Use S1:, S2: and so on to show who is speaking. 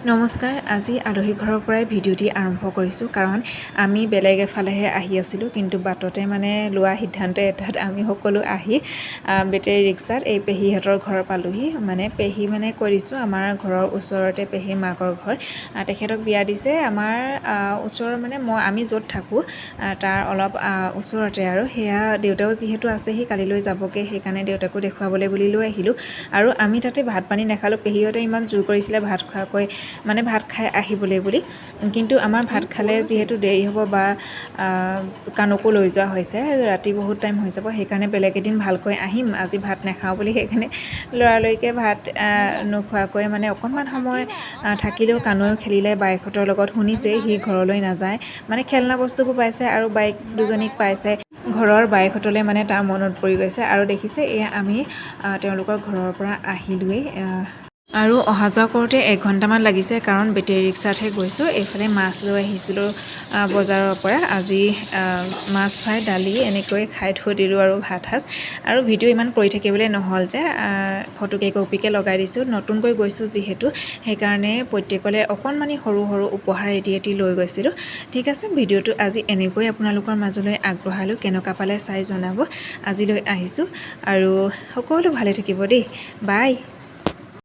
S1: নমস্কাৰ। আজি আলহী ঘৰৰ পৰাই ভিডিঅ'টি আৰম্ভ কৰিছোঁ, কাৰণ আমি বেলেগ এফালেহে আহি আছিলোঁ, কিন্তু বাটতে লোৱা সিদ্ধান্ত এটাত আমি সকলো আহি বেটেৰী ৰিক্সাত এই পেহীহঁতৰ ঘৰ পালোহি। পেহী কৈ দিছোঁ, আমাৰ ঘৰৰ ওচৰতে পেহীৰ মাকৰ ঘৰ। তেখেতক বিয়া দিছে আমাৰ ওচৰৰ আমি য'ত থাকোঁ তাৰ অলপ ওচৰতে, আৰু সেয়া দেউতাও যিহেতু আছে, সি কালিলৈ যাবগৈ, সেইকাৰণে দেউতাকো দেখুৱাবলৈ বুলি লৈ আহিলোঁ। আৰু আমি তাতে ভাত পানী নাখালোঁ। পেহীহঁতে ইমান জোৰ কৰিছিলে ভাত খোৱাকৈ, ভাত খাই আহিবলৈ বুলি, কিন্তু আমাৰ ভাত খালে যিহেতু দেৰি হ'ব বা কাণকো লৈ যোৱা হৈছে, ৰাতি বহুত টাইম হৈ যাব, সেইকাৰণে বেলেগ এদিন ভালকৈ আহিম, আজি ভাত নাখাওঁ বুলি সেইকাৰণে লৰালৰিকৈ ভাত নোখোৱাকৈ অকণমান সময় থাকিলেও কানৈও খেলিলে বাইকহঁতৰ লগত, শুনিছে সি ঘৰলৈ নাযায়, খেলনা বস্তুবোৰ পাইছে আৰু বাইক দুজনীক পাইছে, ঘৰৰ বাইকহঁতলৈ তাৰ মনত পৰি গৈছে। আৰু দেখিছে এয়া আমি তেওঁলোকৰ ঘৰৰ পৰা আহিলোৱেই, আৰু অহা যোৱা কৰোঁতে 1 ঘণ্টামান লাগিছে, কাৰণ বেটেৰী ৰিক্সাতহে গৈছোঁ। এইফালে মাছ লৈ আহিছিলোঁ বজাৰৰ পৰা। আজি মাছ ফ্ৰাই, দালি এনেকৈ খাই থৈ দিলোঁ আৰু ভাত সাজ। আৰু ভিডিঅ' ইমান কৰি থাকিবলৈ নহ'ল যে ফটোকে কপিকে লগাই দিছোঁ। নতুনকৈ গৈছোঁ যিহেতু, সেইকাৰণে প্ৰত্যেকলৈ অকণমানি সৰু সৰু উপহাৰ এটি লৈ গৈছিলোঁ। ঠিক আছে, ভিডিঅ'টো আজি এনেকৈ আপোনালোকৰ মাজলৈ আগবঢ়ালোঁ। কেনেকুৱা পালে চাই জনাব। আজিলৈ আহিছোঁ, আৰু সকলো ভালে থাকিব দেই। বাই।